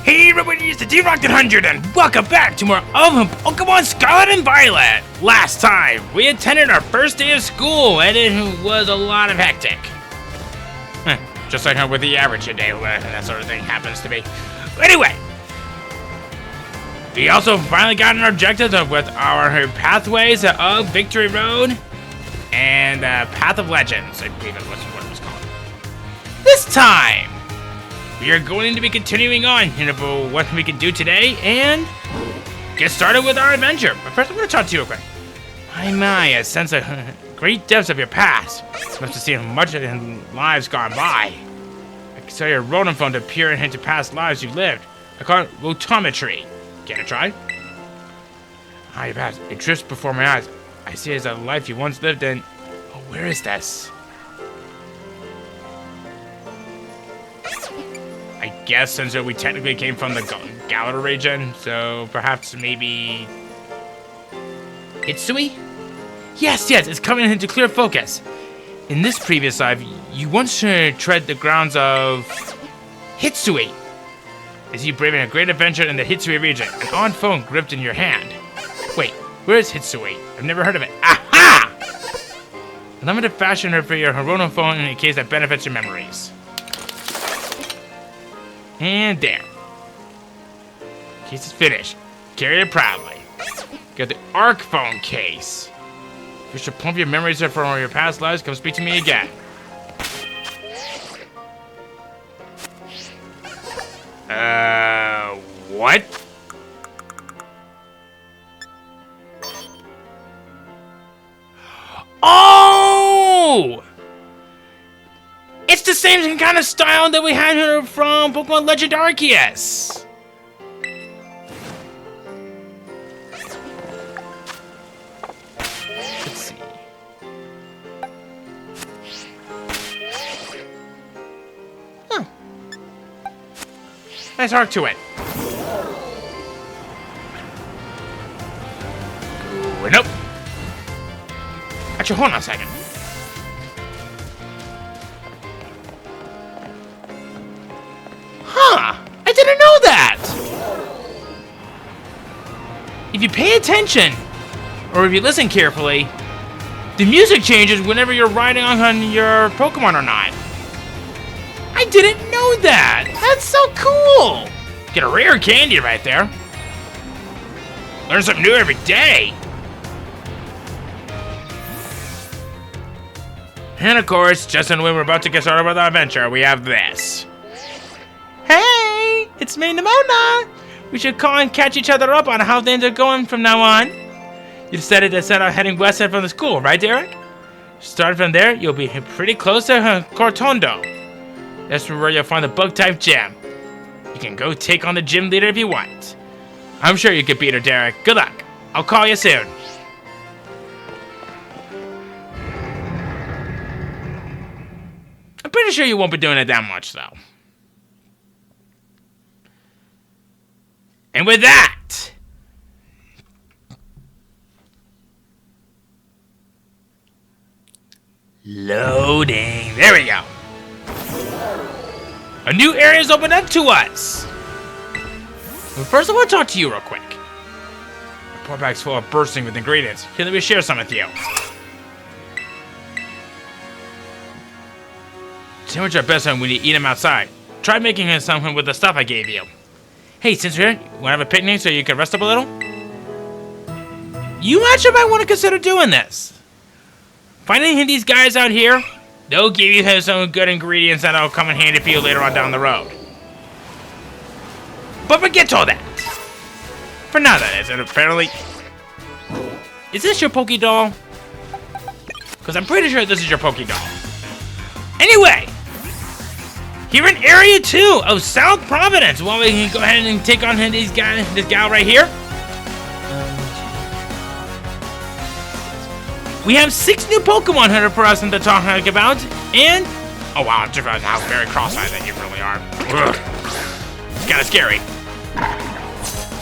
Hey everybody, it's the D-Rocket100 and welcome back to more of Pokemon Scarlet and Violet! Last time, we attended our first day of school and it was a lot of hectic. Just like how with the average day, that sort of thing happens to be. Anyway, we also finally got an objective with our Pathways of Victory Road and Path of Legends, I believe it was what it was called. This time, we are going to be continuing on about what we can do today and get started with our adventure. But first, I'm going to talk to you real quick. My, I sense a great depths of your past. Must have seen much in lives gone by. I can saw your rodent phone to peer into past lives you've lived. I call it rotometry. Get a try? Your past. It drifts before my eyes. I see it as a life you once lived in. Oh, where is this? I guess since we technically came from the Galar region, so perhaps maybe Hitsui? Yes, it's coming into clear focus. In this previous life, you once tread the grounds of Hitsui. As you braving a great adventure in the Hitsui region, an odd phone gripped in your hand. Wait, where is Hitsui? I've never heard of it. Aha! A limited fashion for your Horono phone in case that benefits your memories. And there. Case is finished. Carry it proudly. Got the Arc phone case. If you should plump your memories from your past lives, come speak to me again. What? Oh! It's the same kind of style that we had here from Pokemon Legend Arceus. Let's see. Huh. Nice arc to it. Nope. Actually, hold on a second. I didn't know that! If you pay attention, or if you listen carefully, the music changes whenever you're riding on your Pokemon or not. I didn't know that! That's so cool! Get a rare candy right there. Learn something new every day. And of course, just when we're about to get started with our adventure, we have this. Hey, it's me, Nimona. We should call and catch each other up on how things are going from now on. You decided to set out heading west from the school, right, Derek? Starting from there, you'll be pretty close to Cortondo. That's where you'll find the bug-type gym. You can go take on the gym leader if you want. I'm sure you could beat her, Derek. Good luck. I'll call you soon. I'm pretty sure you won't be doing it that much, though. And with that, loading. There we go. A new area's opened up to us. But first, I want to talk to you real quick. My poor bag's full of bursting with ingredients. Here, let me share some with you. Sandwich are best when you eat them outside. Try making something with the stuff I gave you. Hey, since you're here, you want to have a picnic so you can rest up a little? You actually might want to consider doing this. Finding these guys out here, they'll give you some good ingredients that'll come in handy for you later on down the road. But forget all that. For now, that is. And apparently... Is this your Poké Doll? Because I'm pretty sure this is your Poké Doll. Anyway! Here in Area 2 of South Providence, well, we can go ahead and take on this gal right here. We have 6 new Pokemon here for us to talk about, and... Oh wow, just how very cross-eyed that you really are. Ugh. It's kind of scary.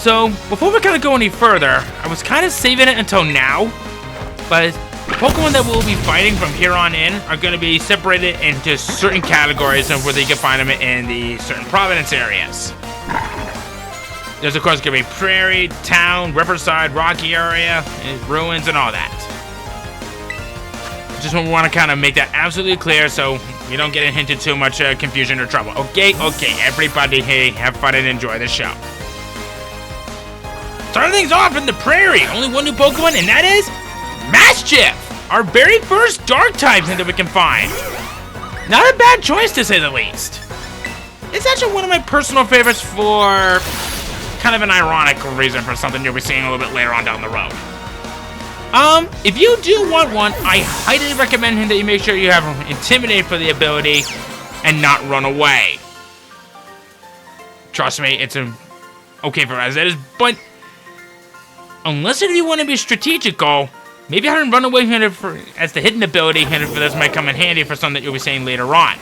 So, before we kind of go any further, I was kind of saving it until now, but the Pokemon that we'll be fighting from here on in are going to be separated into certain categories of where you can find them in the certain Providence areas. There's of course gonna be prairie, town, riverside, rocky area, and ruins, and all that. Just want to kind of make that absolutely clear so we don't get into too much confusion or trouble. Okay, everybody, hey, have fun and enjoy the show. Starting things off in the prairie, only one new Pokemon, and that is Mischief, our very first dark type that we can find. Not a bad choice to say the least. It's actually one of my personal favorites for kind of an ironic reason for something you'll be seeing a little bit later on down the road. If you do want one, I highly recommend that you make sure you have Intimidate for the ability and not Run Away. Trust me, it's okay for as it is, but unless if you want to be strategical, maybe having Run Away as the hidden ability for this might come in handy for something that you'll be seeing later on.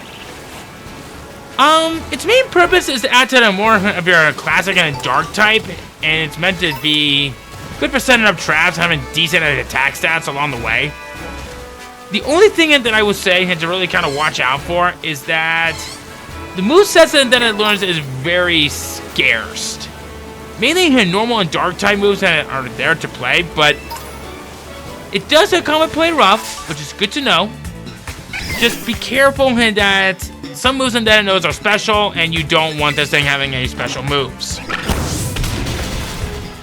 Its main purpose is to add to the more of your classic and dark type, and it's meant to be good for setting up traps, having decent attack stats along the way. The only thing that I would say and to really kind of watch out for is that the movesets that it learns is very scarce. Mainly normal and dark type moves that are there to play, but it does come with play rough, which is good to know. Just be careful that some moves that it knows are special, and you don't want this thing having any special moves.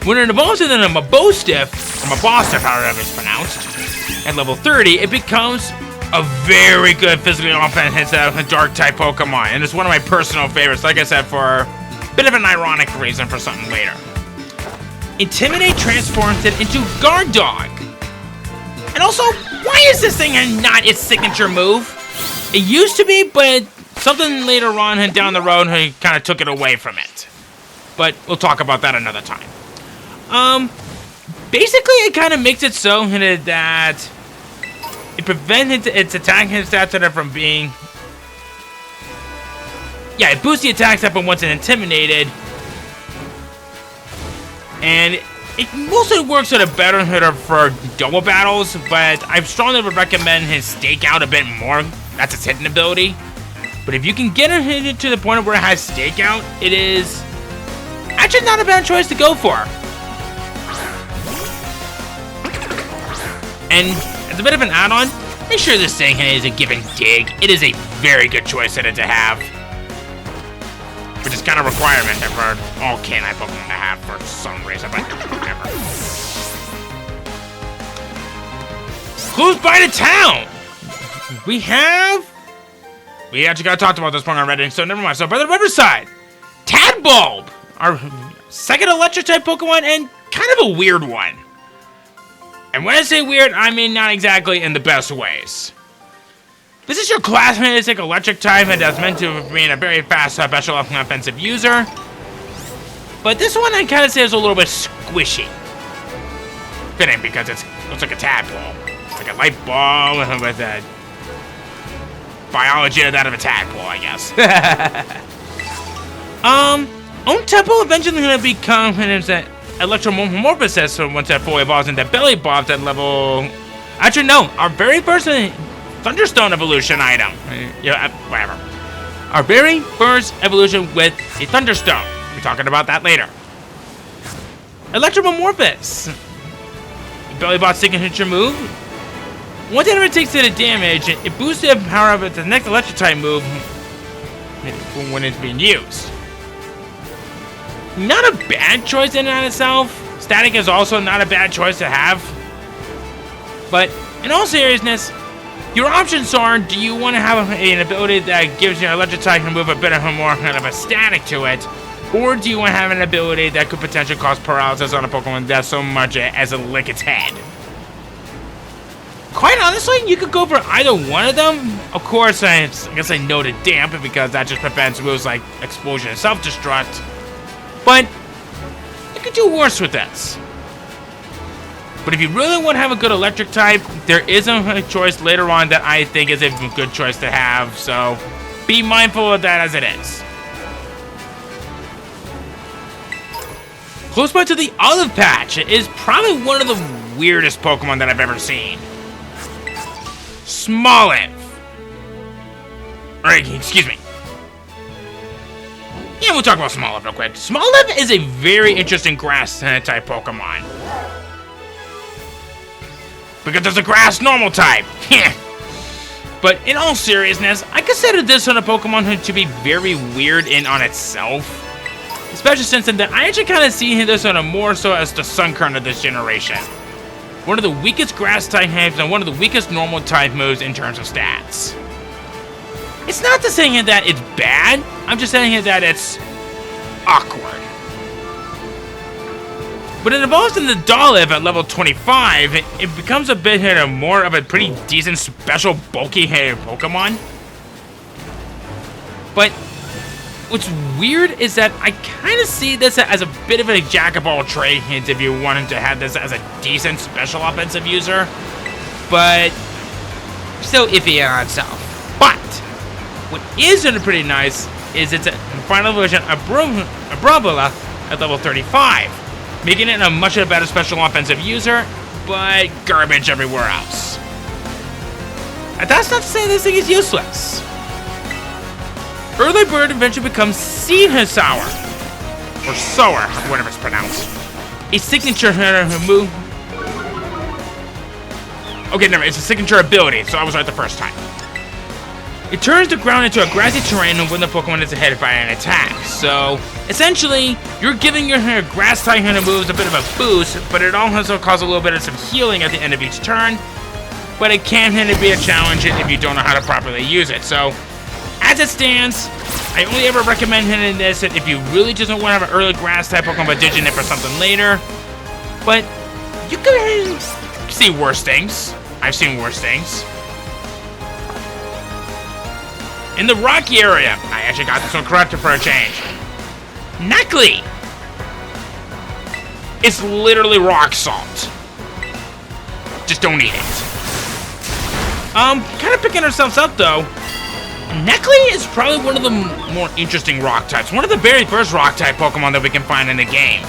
When it evolves into a Mabostiff, or Mabostiff, however it's pronounced, at level 30, it becomes a very good physically offensive dark-type Pokemon, and it's one of my personal favorites, like I said, for a bit of an ironic reason for something later. Intimidate transforms it into Guard Dog. And also, why is this thing not its signature move? It used to be, but something later on and down the road kind of took it away from it. But we'll talk about that another time. Basically, it kind of makes it so that it prevents its attacking stats from being... Yeah, it boosts the attack stat once it's intimidated. And it mostly works at a better hitter for double battles, but I strongly would recommend his Stake Out a bit more. That's its hidden ability. But if you can get it to the point where it has Stake Out, it is actually not a bad choice to go for. And as a bit of an add-on, make sure this thing is a given dig. It is a very good choice in it to have. Which is kind of a requirement for all canine Pokemon to have for some reason, but whatever. Close by the town! We actually got talked about this Pokemon already, so never mind. So by the riverside, Tadbulb! Our second electric-type Pokemon, and kind of a weird one. And when I say weird, I mean not exactly in the best ways. This is your classic electric type and that's meant to be a very fast special offensive user. But this one I kind of say is a little bit squishy. Fitting because it looks like a tadpole. Like a light ball with a biology of that of a tadpole, I guess. Own Temple eventually going to become Electromorphosis once that fully evolves into Belly Bobs at level... Actually, no. Our very first Thunderstone evolution item. Yeah, whatever. Our very first evolution with a Thunderstone. We're talking about that later. Electromorphosis. Belly Bob's signature move. Once it ever takes the damage, it boosts the power of its next electric type move when it's being used. Not a bad choice in and of itself. Static is also not a bad choice to have. But in all seriousness, your options are: do you want to have an ability that gives your electric type to move a bit of a more kind of a static to it, or do you want to have an ability that could potentially cause paralysis on a Pokemon that's so much as a lick its head? Quite honestly, you could go for either one of them. Of course, I guess I know to damp because that just prevents moves like Explosion and Self-Destruct. But you could do worse with this. But if you really want to have a good electric type, there is a choice later on that I think is a good choice to have. So be mindful of that as it is. Close by to the Olive Patch is probably one of the weirdest Pokemon that I've ever seen. Smoliv. Or, excuse me. And we'll talk about Smoliv real quick. Smoliv is a very interesting grass type Pokemon. Because there's a grass normal type. But in all seriousness, I consider this sort of Pokemon to be very weird in on itself. Especially since I actually kind of see this sort of more so as the Sunkern of this generation. One of the weakest grass type types and one of the weakest normal type moves in terms of stats. It's not to say that it's bad, I'm just saying that it's awkward. But it evolves into Dolliv at level 25, it becomes a bit more of a pretty decent special bulky Pokemon. But what's weird is that I kind of see this as a bit of a jack-of-all trade hint if you wanted to have this as a decent special offensive user. But still iffy on itself. But what is pretty nice is its final version of Abravola at level 35, making it a much better special offensive user, but garbage everywhere else. And that's not to say this thing is useless. Early Bird eventually becomes Seed Sour, or Sour, whatever it's pronounced. A signature move. Okay, never, it's a signature ability, so I was right the first time. It turns the ground into a grassy terrain when the Pokemon is hit by an attack. So, essentially, you're giving your grass type moves a bit of a boost, but it also causes a little bit of some healing at the end of each turn. But it can be a challenge if you don't know how to properly use it. So, as it stands, I only ever recommend hitting this if you really just don't want to have an early grass type Pokemon but ditching it for something later. But you can see worse things. I've seen worse things. In the rocky area, I actually got this one corrected for a change. Neckley! It's literally rock salt. Just don't eat it. Kind of picking ourselves up though. Neckley is probably one of the more interesting rock types. One of the very first rock type Pokemon that we can find in the game.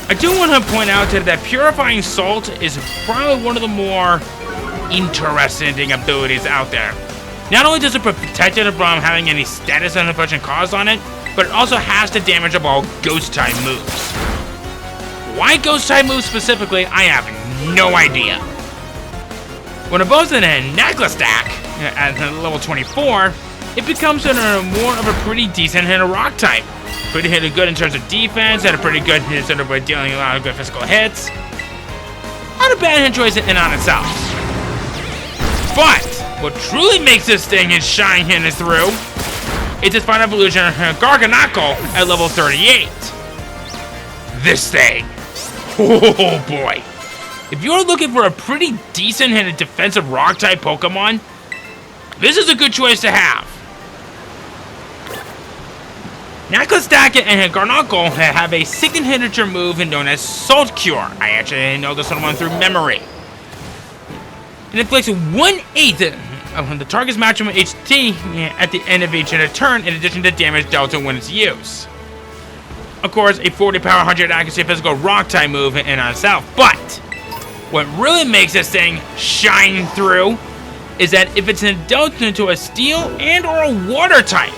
I do want to point out that Purifying Salt is probably one of the more interesting abilities out there. Not only does it protect it from having any status infection caused on it, but it also has to damage up all ghost type moves. Why ghost type moves specifically, I have no idea. When it goes in a Necklace stack at level 24, it becomes more of a pretty decent rock type. Pretty good in terms of defense, and a pretty good sort of dealing a lot of good physical hits. Not a bad hit choice in on itself. But what truly makes this thing shine through is its final evolution, Garganacl, at level 38. This thing. Oh boy. If you're looking for a pretty decent defensive rock type Pokemon, this is a good choice to have. Necklace Stack and Garganacl have a signature move known as Salt Cure. I actually know this one through memory. It inflicts 1/8 of the target's maximum HP at the end of each turn, in addition to damage dealt when it's used. Of course, a 40 power, 100 accuracy physical rock type move in on itself. But what really makes this thing shine through is that if it's dealt into a steel and or a water type,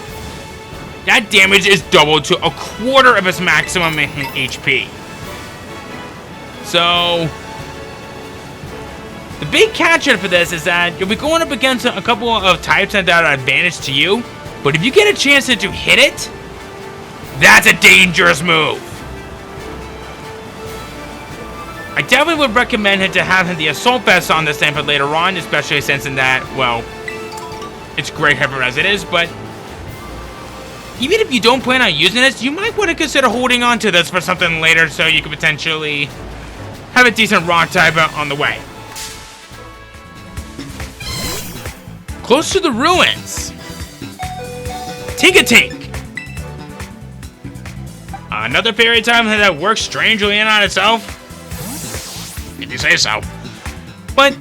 that damage is doubled to 1/4 of its maximum HP. So the big catch for this is that you'll be going up against a couple of types that are advantage to you, but if you get a chance to hit it, that's a dangerous move. I definitely would recommend to have the Assault Vest on this thing for later on, especially since in that, well, it's great as it is, but even if you don't plan on using this, you might want to consider holding on to this for something later so you could potentially have a decent rock type on the way. Close to the ruins. Tinkatink. Another fairy type that works strangely in on itself. If you say so. But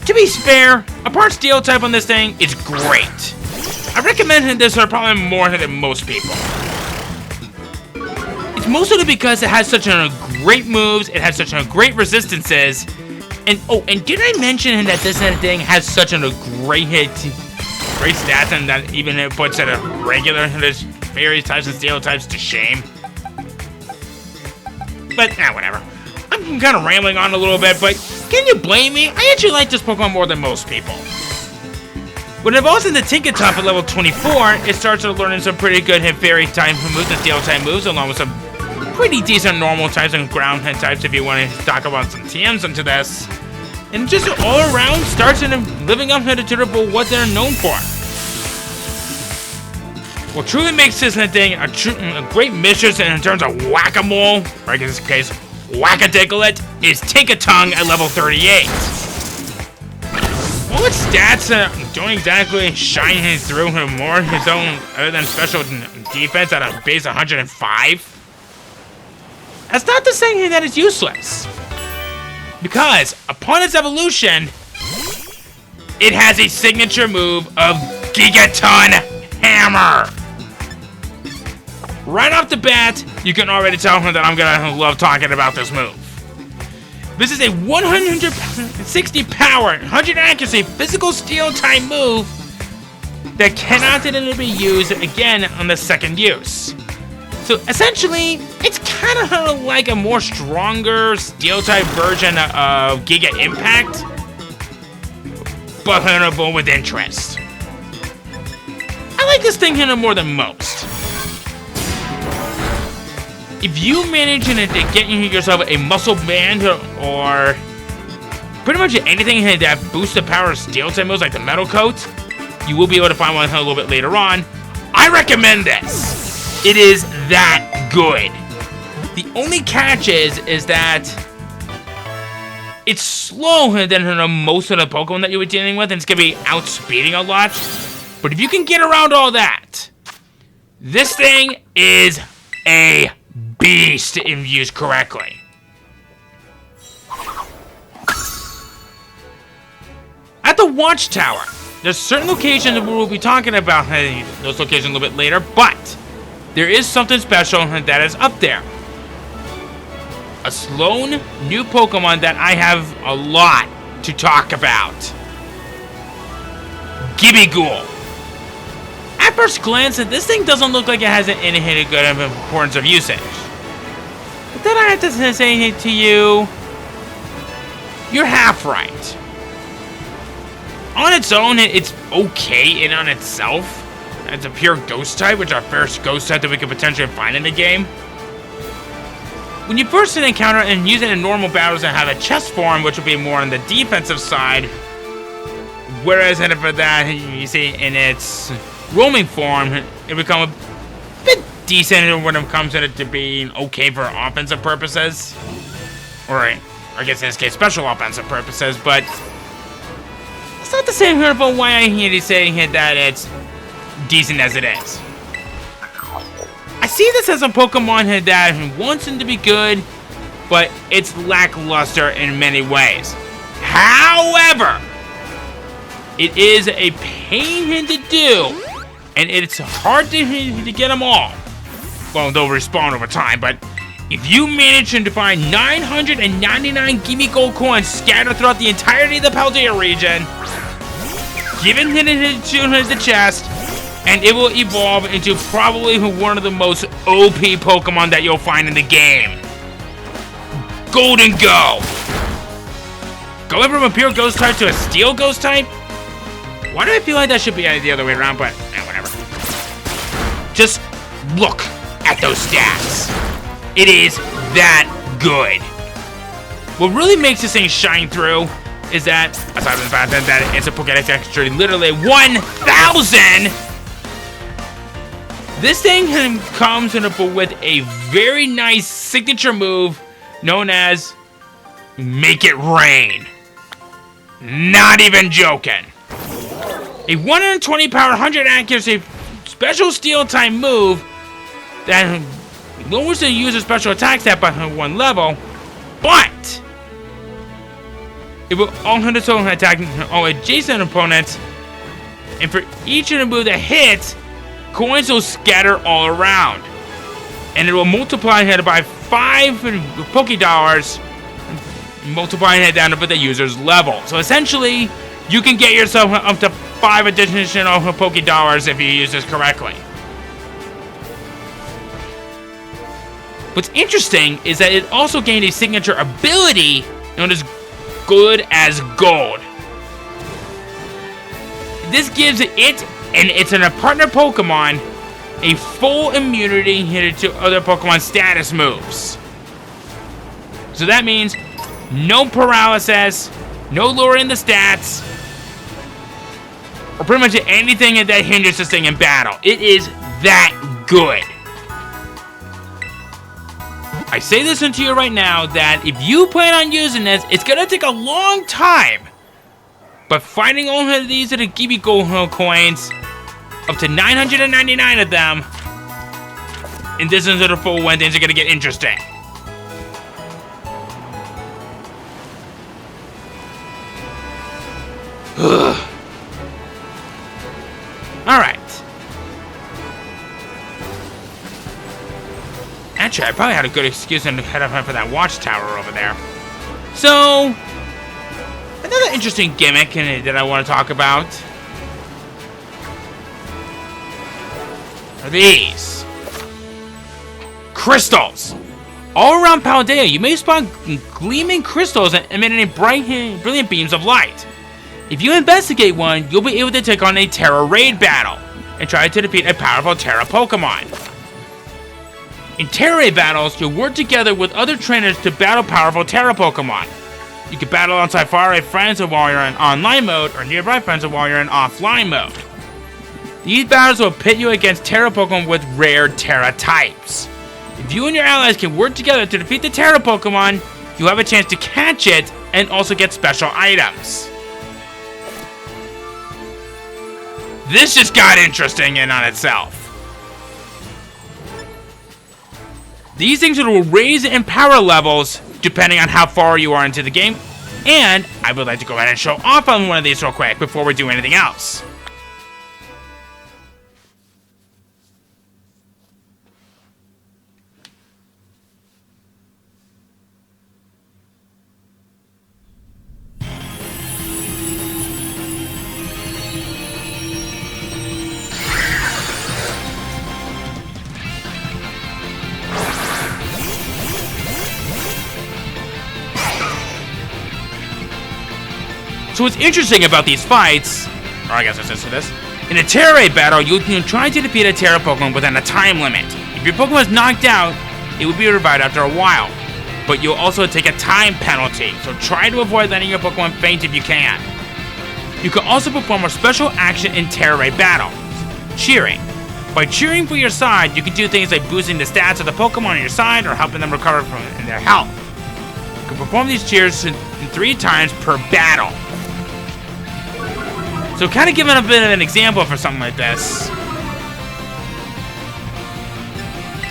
to be fair, a part steel type on this thing is great. I recommend this probably more than most people. It's mostly because it has such great moves, it has such great resistances, and did I mention that this thing has such great stats, and that even it puts at a regular fairy types and steel types to shame. But, whatever. I'm kind of rambling on a little bit, but can you blame me? I actually like this Pokemon more than most people. When it evolves into Tinkaton at level 24, it starts learning some pretty good fairy type moves and steel type moves, along with some pretty decent normal types and ground types if you want to talk about some TMs into this. And just all around starts living up to what they're known for. What truly makes this thing a great mistress in terms of whack-a-mole, or in this case, whack-a-digglet, is Tinkaton at level 38. While its stats don't exactly shine through him more his own other than special defense at a base 105, that's not to say that it's useless. Because upon its evolution, it has a signature move of Gigaton Hammer. Right off the bat, you can already tell that I'm gonna love talking about this move. This is a 160 power, 100 accuracy, physical steel type move that cannot be used again on the second use. So essentially, it's kind of like a more stronger steel type version of Giga Impact, but huntable with interest. I like this thing more than most. If you manage to get yourself a muscle band or pretty much anything that boosts the power of steel type moves like the metal coat, you will be able to find one a little bit later on. I recommend this. It is that good. The only catch is that it's slow than most of the Pokemon that you were dealing with, and it's gonna be outspeeding a lot. But if you can get around all that, this thing is a beast if used correctly. At the Watchtower, there's certain locations that we'll be talking about those locations a little bit later, but there is something special that is up there. A Sloan new Pokemon that I have a lot to talk about. Gibigool. At first glance, this thing doesn't look like it has any good importance of usage. But then I have to say to you, you're half right. On its own, it's okay in on itself. It's a pure ghost type, which is our first ghost type that we could potentially find in the game. When you first encounter it and use it in normal battles and have a chest form, which will be more on the defensive side, whereas for that, you see in its roaming form, it becomes a bit decent when it comes to it to being okay for offensive purposes. Or I guess in this case, special offensive purposes, but it's not the same here about why I hear you saying that it's decent as it is. I see this as a Pokemon that wants him to be good, but it's lackluster in many ways. However, it is a pain to do, and it's hard to get them all. Well, they'll respawn over time, but if you manage to find 999 Gimme Gold coins scattered throughout the entirety of the Paldea region, give it to the chest, and it will evolve into probably one of the most OP Pokemon that you'll find in the game. Golden Go! Going from a pure ghost type to a steel ghost type? Why do I feel like that should be the other way around, but whatever. Just look at those stats. It is that good. What really makes this thing shine through is that, aside from the fact that it's a Pokédex extra, literally 1,000! This thing comes with a very nice signature move known as Make It Rain. Not even joking. A 120 power, 100 accuracy, special steel type move that lowers the user's special attack stat by 1 level, but it will also attack all adjacent opponents, and for each of the move that hits, coins will scatter all around, and it will multiply it by 5 Pokédollars, multiplying it down to the user's level. So essentially, you can get yourself up to 5 additional Pokédollars if you use this correctly. What's interesting is that it also gained a signature ability known as Good as Gold. This gives it, and it's a partner Pokemon, a full immunity to other Pokemon status moves. So that means no paralysis, no lowering the stats, or pretty much anything that hinders this thing in battle. It is that good. I say this into you right now that if you plan on using this, it's gonna take a long time. But finding all of these that'll give you gold coins, up to 999 of them, and this is the full when things are gonna get interesting. Alright. Actually, I probably had a good excuse to head up for that watchtower over there. So, another interesting gimmick that I want to talk about are these crystals. All around Paldea, you may spot gleaming crystals emitting brilliant beams of light. If you investigate one, you'll be able to take on a Terra raid battle and try to defeat a powerful Terra Pokemon. In Terra raid battles, you'll work together with other trainers to battle powerful Terra Pokemon. You can battle alongside faraway friends while you're in online mode, or nearby friends while you're in offline mode. These battles will pit you against Terra Pokemon with rare Terra types. If you and your allies can work together to defeat the Terra Pokemon, you'll have a chance to catch it and also get special items. This just got interesting in on itself. These things will raise in power levels depending on how far you are into the game, and I would like to go ahead and show off on one of these real quick before we do anything else. So what's interesting about these fights, or I guess I said this, in a Terra raid battle, you can try to defeat a Terra Pokemon within a time limit. If your Pokemon is knocked out, it will be revived after a while, but you'll also take a time penalty, so try to avoid letting your Pokemon faint if you can. You can also perform a special action in Terra raid battles, cheering. By cheering for your side, you can do things like boosting the stats of the Pokemon on your side or helping them recover from their health. You can perform these cheers 3 times per battle. So kind of giving a bit of an example for something like this.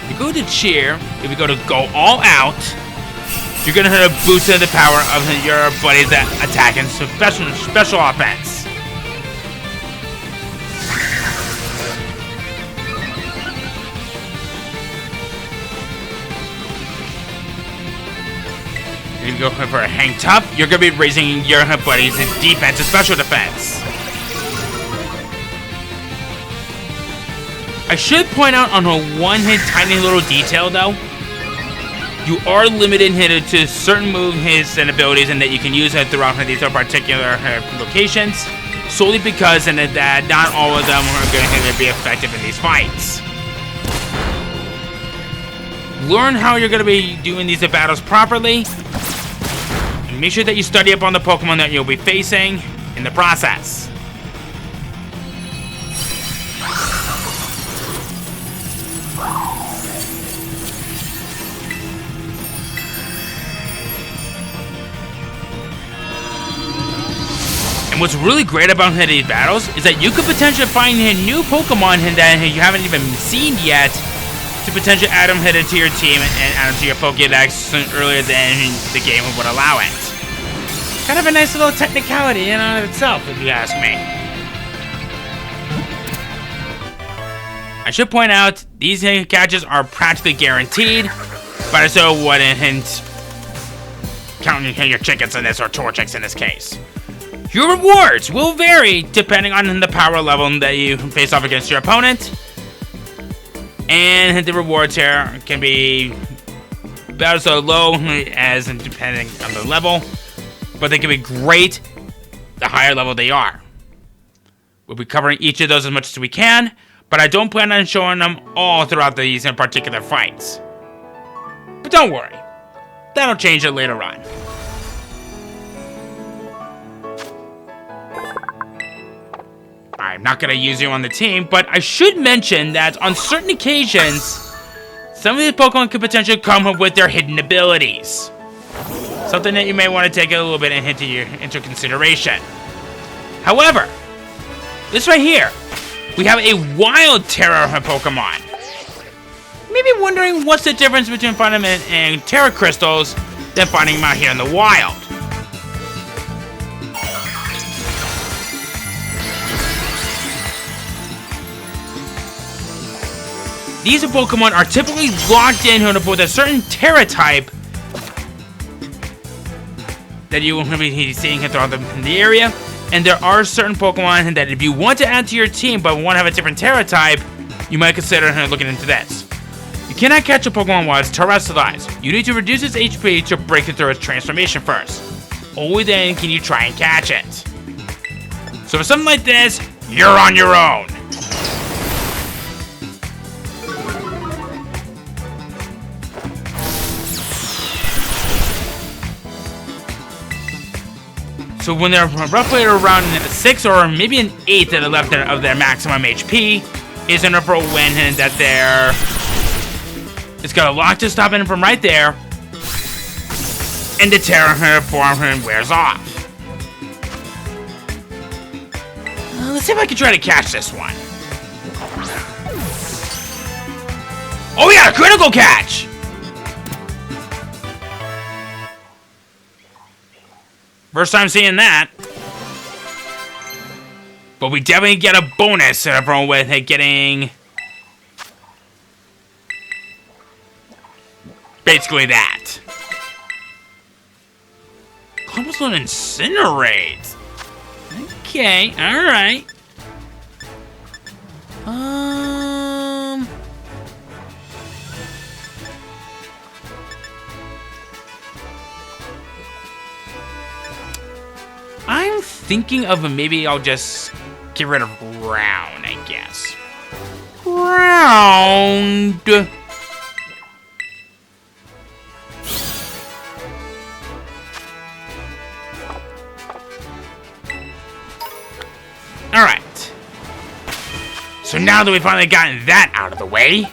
You go to cheer, if you go to go all out, you're going to hit a boost to the power of your buddies that attack and special offense. If you go for a hang tough, you're going to be raising your buddies' defense and special defense. I should point out on a one-hit tiny little detail though, you are limited to certain move hits and abilities and that you can use it throughout these particular locations, solely because that not all of them are going to be effective in these fights. Learn how you're going to be doing these battles properly, and make sure that you study up on the Pokemon that you'll be facing in the process. And what's really great about these battles is that you could potentially find new Pokemon that you haven't even seen yet to potentially add them to your team and add them to your Pokédex earlier than the game would allow it. Kind of a nice little technicality in and of itself, if you ask me. I should point out, these catches are practically guaranteed, but I still wouldn't count your chickens in this, or Torchics in this case. Your rewards will vary depending on the power level that you face off against your opponent. And the rewards here can be about so low as depending on the level, but they can be great the higher level they are. We'll be covering each of those as much as we can, but I don't plan on showing them all throughout these in particular fights. But don't worry, that'll change it later on. I'm not going to use you on the team, but I should mention that on certain occasions, some of these Pokemon could potentially come up with their hidden abilities. Something that you may want to take a little bit into consideration. However, this right here, we have a wild Terra Pokemon. Maybe wondering what's the difference between finding them in Terra Crystals than finding them out here in the wild. These Pokemon are typically locked in with a certain Terra type that you will be seeing throughout the area. And there are certain Pokemon that if you want to add to your team but want to have a different Terra type, you might consider looking into this. You cannot catch a Pokemon while it's terrestrialized. You need to reduce its HP to break it through its transformation first. Only then can you try and catch it. So for something like this, you're on your own. So when they're roughly around 6 or maybe an 8 that are left of their maximum HP, is enough for a win, and that it's got a lock to stop it from right there, and the Terra form wears off. Let's see if I can try to catch this one. Oh, we got a critical catch! First time seeing that. But we definitely get a bonus from with it getting basically that. Cobblestone Incinerate. Okay, alright. I'm thinking of maybe I'll just get rid of Ground, I guess. Ground. Alright. So now that we've finally gotten that out of the way,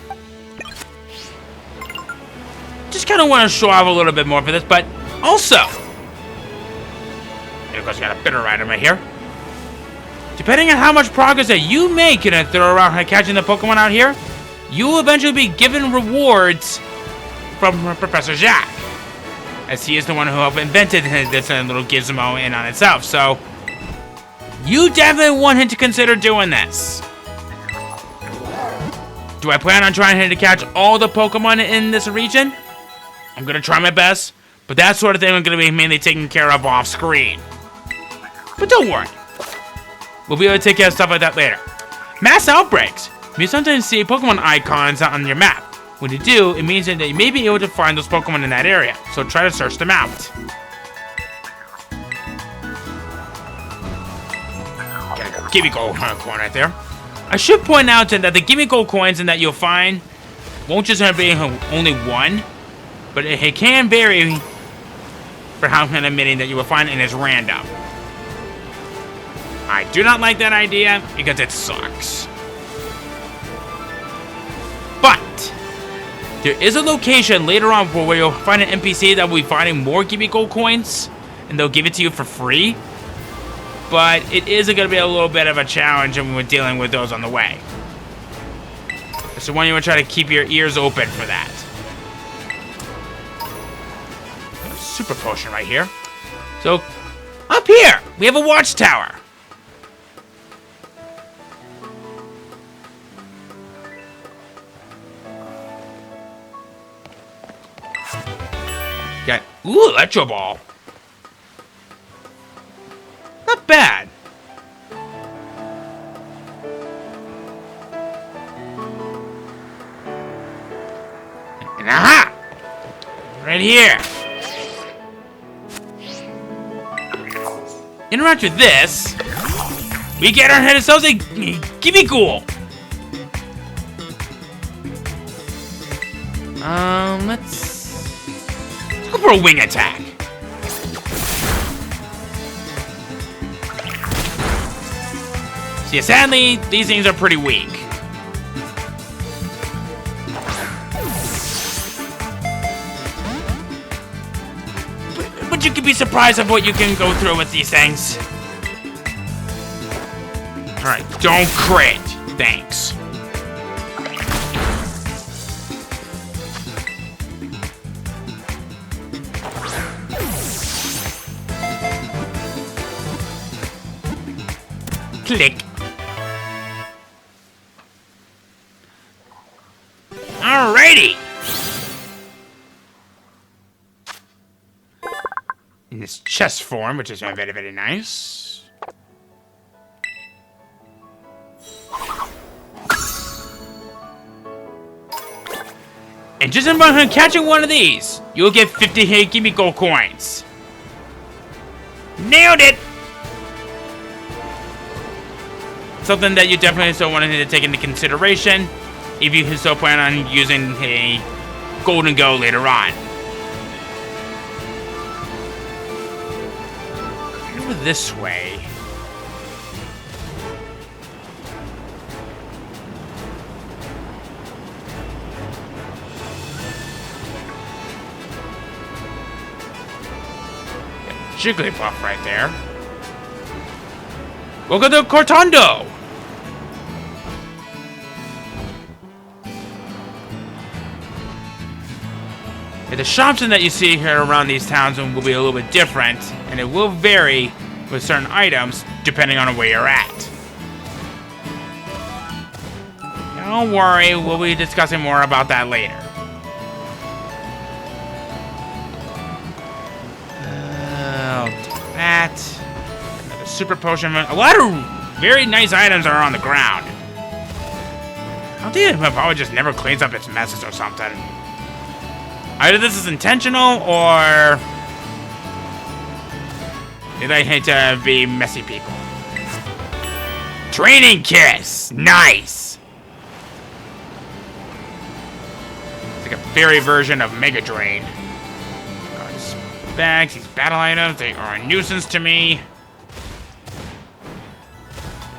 just kind of want to show off a little bit more for this, but also, and of course, we got a bitter item right here. Depending on how much progress that you make in throw around catching the Pokemon out here, you will eventually be given rewards from Professor Jack, as he is the one who invented this little gizmo in on itself. So, you definitely want him to consider doing this. Do I plan on trying to catch all the Pokemon in this region? I'm going to try my best, but that sort of thing I'm going to be mainly taken care of off screen. But don't worry. We'll be able to take care of stuff like that later. Mass outbreaks. You sometimes see Pokemon icons on your map. When you do, it means that you may be able to find those Pokemon in that area, so try to search them out. Got a Gimme Gold coin right there. I should point out that the Gimme Gold coins that you'll find won't just be only one, but it can vary for how many that you will find, and it's random. I do not like that idea because it sucks. But there is a location later on where you'll find an NPC that will be finding more Gimme Gold coins, and they'll give it to you for free. But it is going to be a little bit of a challenge when we're dealing with those on the way. So one, you want to try to keep your ears open for that. Super potion right here. So up here we have a watchtower. Got Electro Ball. Not bad. And aha! here. Interact with this. We get our head ourselves a gimme ghoul. Let's go for a wing attack. See, sadly, these things are pretty weak. But you can be surprised of what you can go through with these things. Alright, don't crit. Thanks. Click. Alrighty. In this chest form, which is very, very nice. And just upon catching one of these, you'll get 50 gimme gold coins. Nailed it! Something that you definitely still want to take into consideration if you still plan on using a golden go later on. Over this way. Jigglypuff right there. Welcome to Cortondo! Yeah, the shops that you see here around these towns will be a little bit different, and it will vary with certain items depending on where you're at. Don't worry, we'll be discussing more about that later. That. Another super potion. A lot of very nice items are on the ground. I think it probably just never cleans up its messes or something. Either this is intentional or they hate to be messy people. Training Kiss! Nice! It's like a fairy version of Mega Drain. Bags, these battle items, they are a nuisance to me. You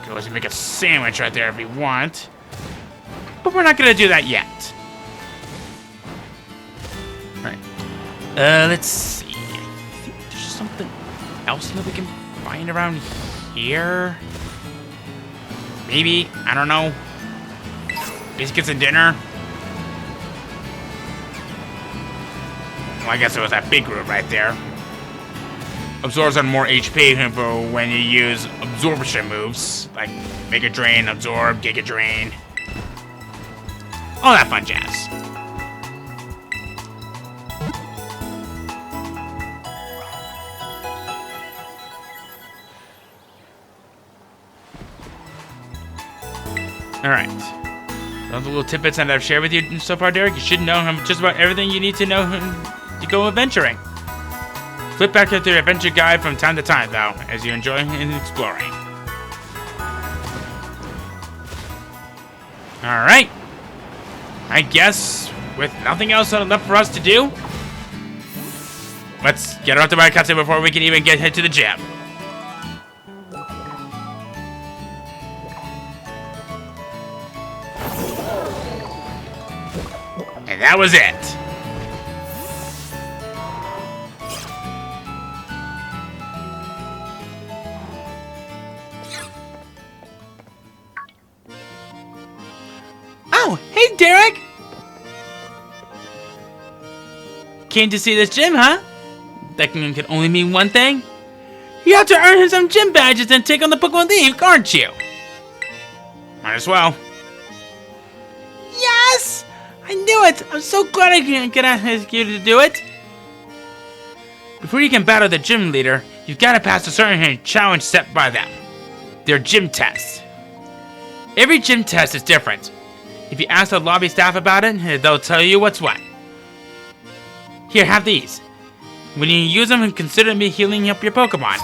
can always make a sandwich right there if you want. But we're not gonna do that yet. Alright. Let's see. I think there's something else that we can find around here. Maybe, I don't know. Biscuits and dinner. Well, I guess it was that big group right there. Absorbs on more HP when you use absorption moves, like Mega Drain, Absorb, Giga Drain. All that fun jazz. Alright. Those are the little tidbits that I've shared with you so far, Derek. You should know just about everything you need to know to go adventuring. Flip back to your adventure guide from time to time, though, as you enjoy exploring. Alright. I guess, with nothing else left for us to do, let's get out to my cutscene before we can even head to the gym. And that was it. Oh, hey, Derek! Came to see this gym, huh? That can only mean one thing. You have to earn some gym badges and take on the Pokemon League, aren't you? Might as well. Yes! I knew it! I'm so glad I can ask you to do it! Before you can battle the gym leader, you've got to pass a certain challenge set by them. Their gym tests. Every gym test is different. If you ask the lobby staff about it, they'll tell you what's what. Here, have these. When you use them, consider me healing up your Pokemon.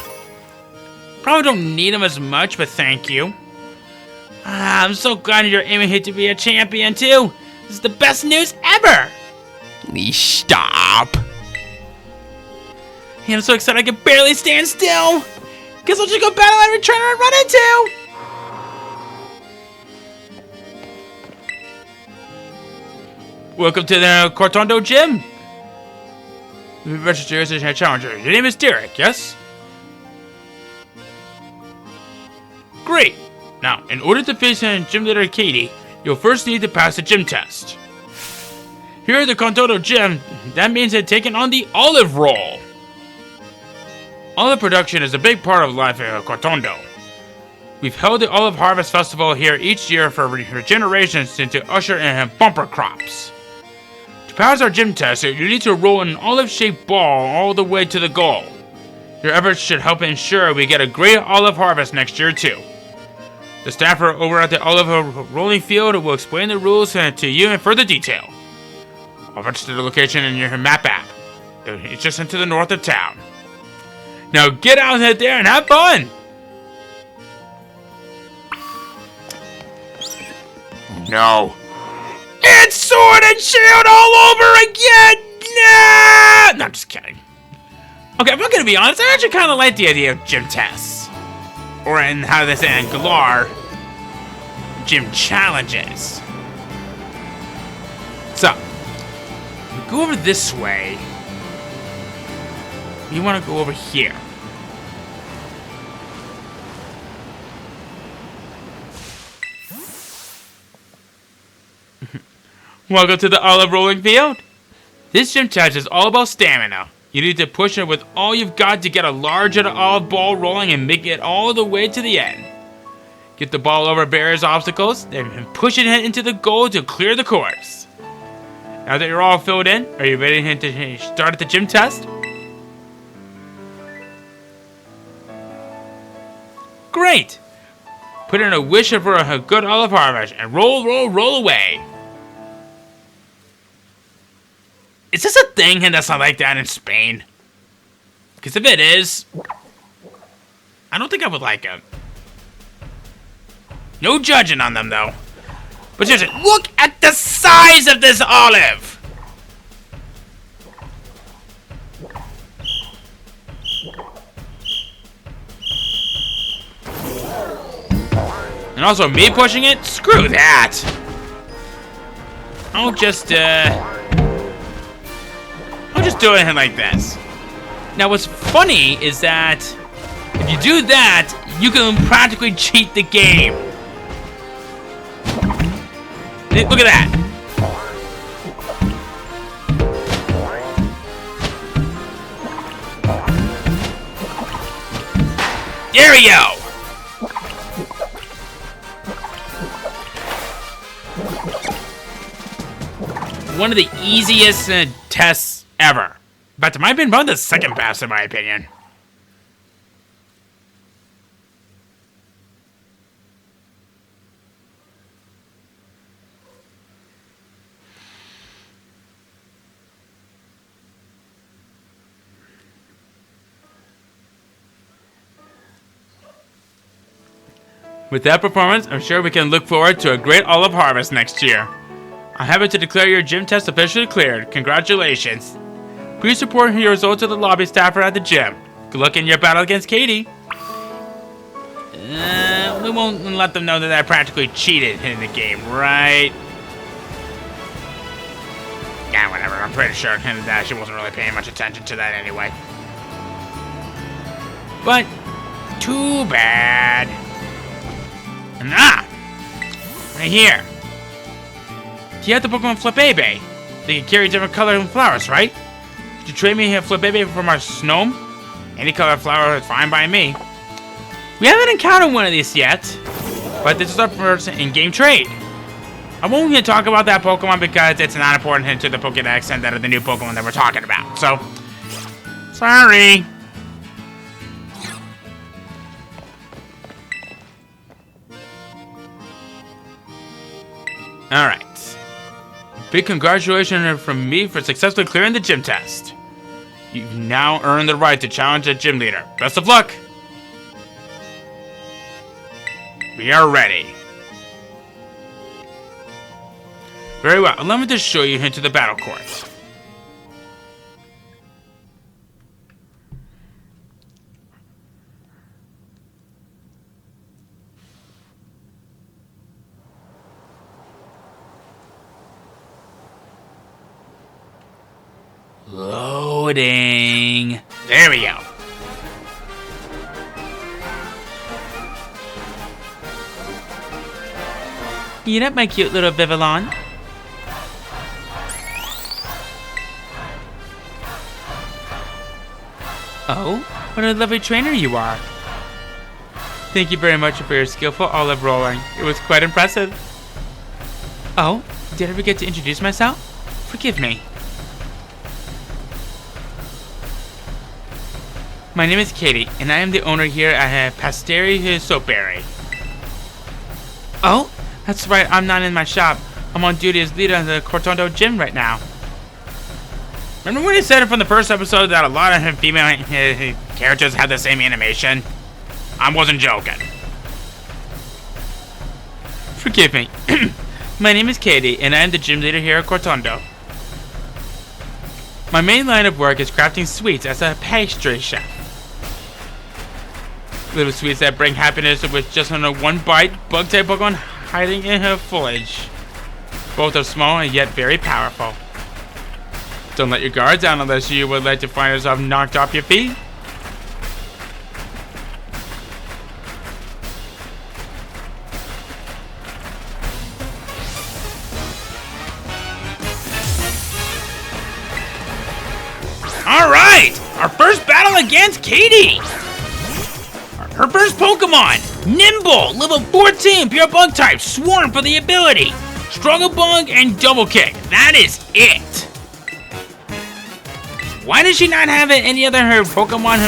Probably don't need them as much, but thank you. I'm so glad you're aiming here to be a champion, too. This is the best news ever. Please stop. Hey, I'm so excited I can barely stand still. Guess I'll just go battle every trainer I run into. Welcome to the Cortondo gym. Register as a challenger. Your name is Derek, yes? Great. Now, in order to face gym leader Katie, you'll first need to pass the gym test. Here at the Cortondo gym, that means taking on the olive roll. Olive production is a big part of life at Cortondo. We've held the Olive Harvest Festival here each year for generations and to usher in bumper crops. To pass our gym test, you need to roll an olive-shaped ball all the way to the goal. Your efforts should help ensure we get a great olive harvest next year too. The staffer over at the olive rolling field will explain the rules to you in further detail. I'll register the location in your map app. It's just into the north of town. Now get out there and have fun! No. It's Sword and Shield all over again! Nah! No, I'm just kidding. Okay, if I'm gonna be honest, I actually kind of like the idea of gym tests. Or in how they say in Galar, gym challenges. So, we go over this way. You want to go over here. Welcome to the olive rolling field. This gym challenge is all about stamina. You need to push it with all you've got to get a large olive ball rolling and make it all the way to the end. Get the ball over various obstacles and push it into the goal to clear the course. Now that you're all filled in, are you ready to start the gym test? Great! Put in a wish for a good olive harvest and roll, roll, roll away. Is this a thing that's not like that in Spain? Because if it is, I don't think I would like it. No judging on them, though. But seriously, look at the size of this olive! And also, me pushing it? Screw that! I'll just do it like this. Now, what's funny is that if you do that, you can practically cheat the game. Look at that. There we go. One of the easiest tests ever. But it might have been one of the second best in my opinion. With that performance, I'm sure we can look forward to a great olive harvest next year. I'm happy to declare your gym test officially cleared. Congratulations. Please report your results to the lobby staffer at the gym. Good luck in your battle against Katie. We won't let them know that I practically cheated in the game, right? Yeah, whatever. I'm pretty sure that she wasn't really paying much attention to that anyway. But, too bad. And right here. You have the Pokemon Flabébé. They can carry different colors and flowers, right? Could you trade me a Flabébé from our Snom? Any color flower is fine by me. We haven't encountered one of these yet, but this is our first in-game trade. I won't even talk about that Pokemon because it's not important to the Pokédex and that are the new Pokemon that we're talking about. So, sorry. Alright. Big congratulations from me for successfully clearing the gym test. You've now earned the right to challenge a gym leader. Best of luck! We are ready. Very well, allow me to show you into the battle court. Loading. There we go. Meet up, my cute little Vivillon. Oh, what a lovely trainer you are. Thank you very much for your skillful olive rolling. It was quite impressive. Oh, did I forget to introduce myself? Forgive me. My name is Katie, and I am the owner here at Pasterie Soapberry. Oh, that's right, I'm not in my shop. I'm on duty as leader of the Cortondo gym right now. Remember when I said from the first episode that a lot of female characters had the same animation? I wasn't joking. Forgive me. My name is Katie, and I am the gym leader here at Cortondo. My main line of work is crafting sweets as a pastry chef. Little sweets that bring happiness with just on a one bite bug-type Pokemon hiding in her foliage. Both are small and yet very powerful. Don't let your guard down unless you would like to find yourself knocked off your feet. Alright! Our first battle against Katie! Her first Pokemon! Nimble! Level 14! Pure Bug type! Swarm for the ability! Struggle Bug and Double Kick! That is it! Why does she not have any other her Pokemon?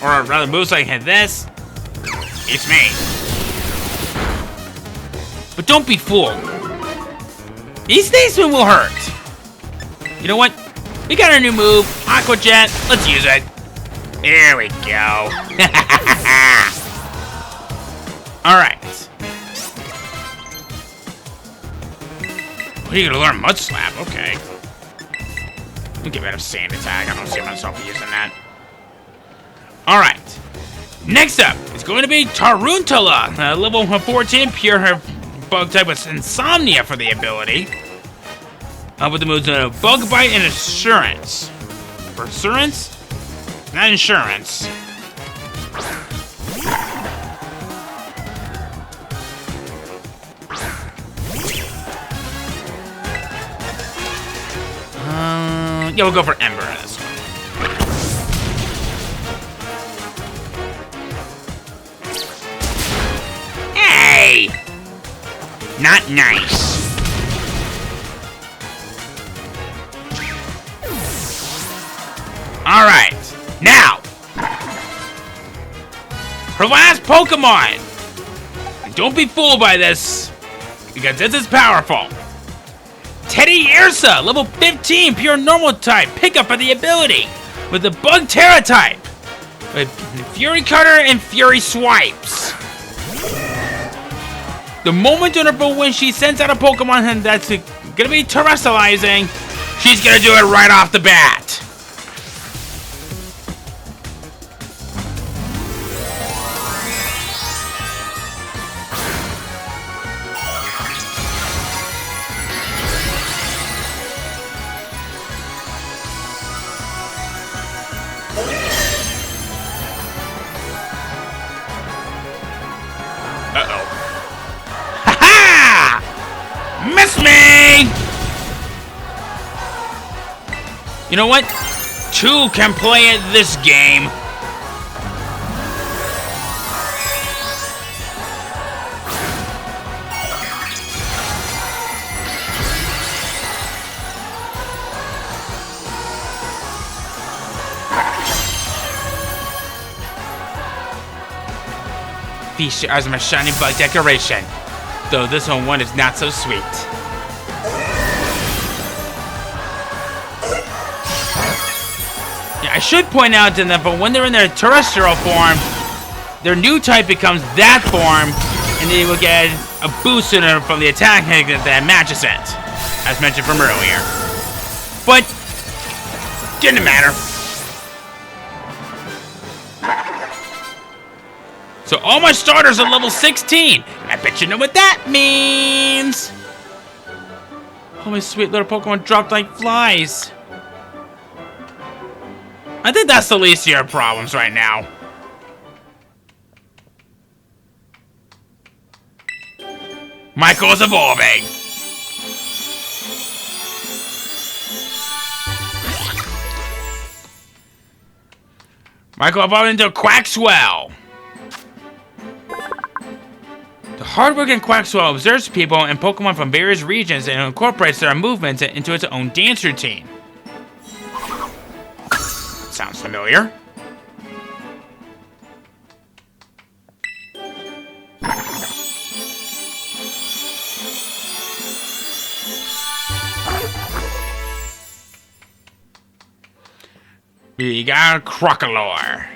Or rather moves like this? It's me. But don't be fooled. These things will hurt. You know what? We got our new move, Aqua Jet. Let's use it. There we go. Alright. What are you gonna learn? Mud Slap? Okay. I'll give it a Sand Attack. I don't see myself using that. Alright. Next up is going to be Taruntula. Level 14, pure bug type with Insomnia for the ability. With the moves Bug Bite and Assurance. For Assurance? Not Insurance. Yeah, we'll go for Ember on this one. Hey! Not nice. Alright, now! Her last Pokemon! And don't be fooled by this, because this is powerful. Teddy Ursa, level 15, pure normal type, pickup for the ability, with the Bug Terra type, with Fury Cutter and Fury Swipes. The moment when she sends out a Pokemon that's gonna be terrestrializing, she's gonna do it right off the bat. Uh-oh. Ha-ha! Miss me! You know what? Two can play at this game. Feature as my shiny bug decoration, though this one is not so sweet. should point out to them, but when they're in their terrestrial form, their new type becomes that form, and they will get a boost from the attack that matches it, as mentioned from earlier. But didn't matter. So all my starters are level 16. I bet you know what that means. Oh, my sweet little Pokemon dropped like flies. I think that's the least of your problems right now. Michael's evolving. Michael evolved into a Quaxwell. The hardworking Quaxwell observes people and Pokemon from various regions and incorporates their movements into its own dance routine. Sounds familiar. We got Crocalor.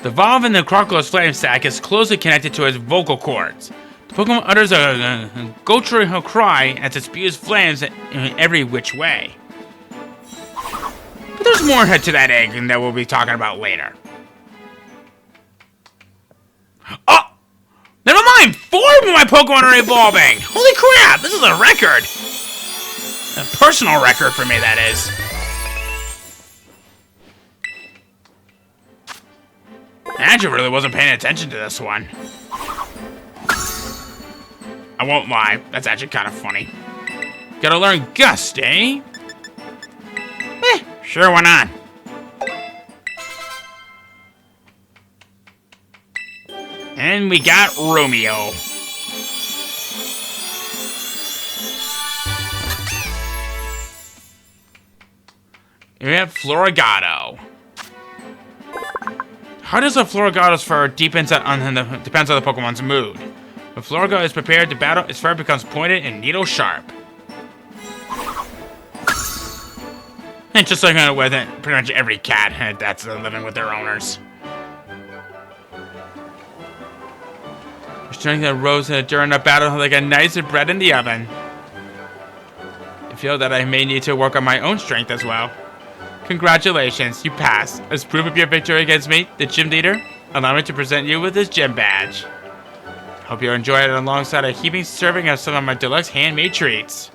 The valve in the Crocalor's flame sac is closely connected to its vocal cords. The Pokemon utters a guttural cry as it spews flames in every which way. But there's more to that egg that we'll be talking about later. Oh! Never mind! 4 of my Pokemon are evolving! Holy crap! This is a record! A personal record for me, that is. I actually really wasn't paying attention to this one. I won't lie, that's actually kind of funny. Gotta learn Gust, eh? Sure, why not? And we got Romeo. We have Floragato. How does a Floragato's fur depends on the Pokemon's mood? When Floragato is prepared to battle, its fur becomes pointed and needle sharp. And just like with pretty much every cat that's living with their owners. Strength that rose during a battle like a nice bread in the oven. I feel that I may need to work on my own strength as well. Congratulations, you passed. As proof of your victory against me, the gym leader, allow me to present you with this gym badge. Hope you enjoy it alongside a heaping serving of some of my deluxe handmade treats.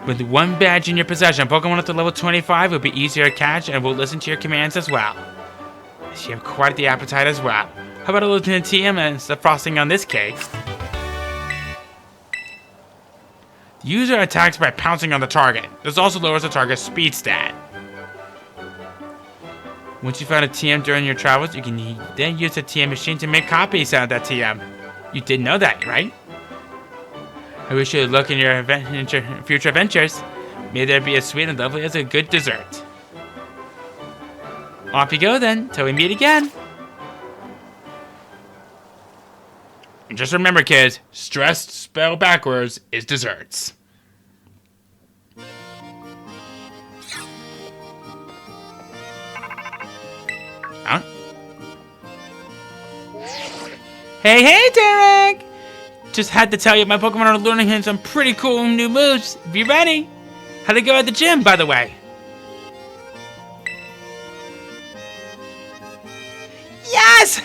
With one badge in your possession, Pokemon up to level 25 will be easier to catch and will listen to your commands as well. You have quite the appetite as well. How about a little TM and the frosting on this cake? The user attacks by pouncing on the target. This also lowers the target's speed stat. Once you find a TM during your travels, you can then use the TM machine to make copies of that TM. You did know that, right? I wish you luck in your future adventures. May there be as sweet and lovely as a good dessert. Off you go then, till we meet again. And just remember, kids, stressed spelled backwards is desserts. Huh? Hey, Derek! Just had to tell you, my Pokemon are learning some pretty cool new moves. Be ready. How'd it go at the gym, by the way? Yes!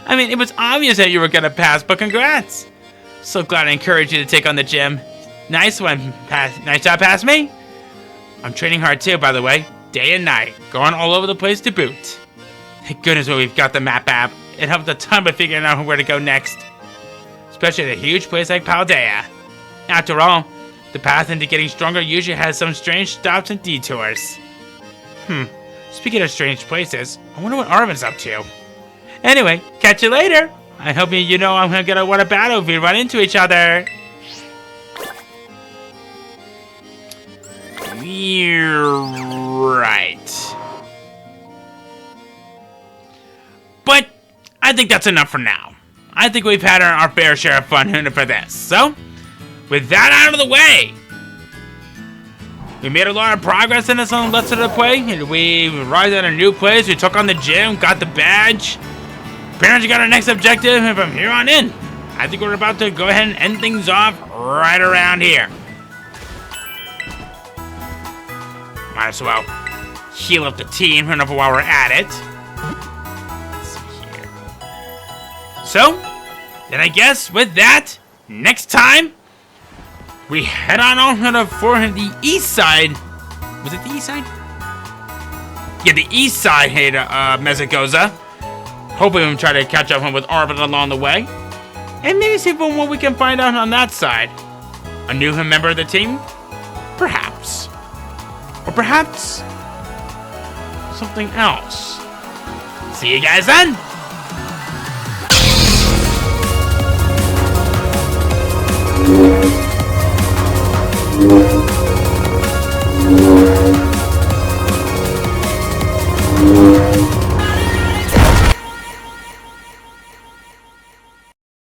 I mean, it was obvious that you were gonna pass, but congrats. So glad I encouraged you to take on the gym. Nice one, nice job past me. I'm training hard too, by the way. Day and night, going all over the place to boot. Thank goodness we've got the map app. It helped a ton by figuring out where to go next. Especially at a huge place like Paldea. After all, the path into getting stronger usually has some strange stops and detours. Speaking of strange places, I wonder what Arvin's up to. Anyway, catch you later. I hope you know I'm gonna want to battle if we run into each other. Right. I think that's enough for now. I think we've had our fair share of fun for this. So, with that out of the way, we made a lot of progress in this on Let's Set Up Play. And we arrived at a new place. We took on the gym, got the badge. Apparently got our next objective, and from here on in, I think we're about to go ahead and end things off right around here. Might as well heal up the team while we're at it. Let's see here. So, then I guess with that, next time, we head on over for the east side. Was it the east side? Yeah, the east side here to Mezagoza. Hopefully we can try to catch up with Orbit along the way. And maybe see what we can find out on that side. A new member of the team? Perhaps. Or perhaps something else. See you guys then!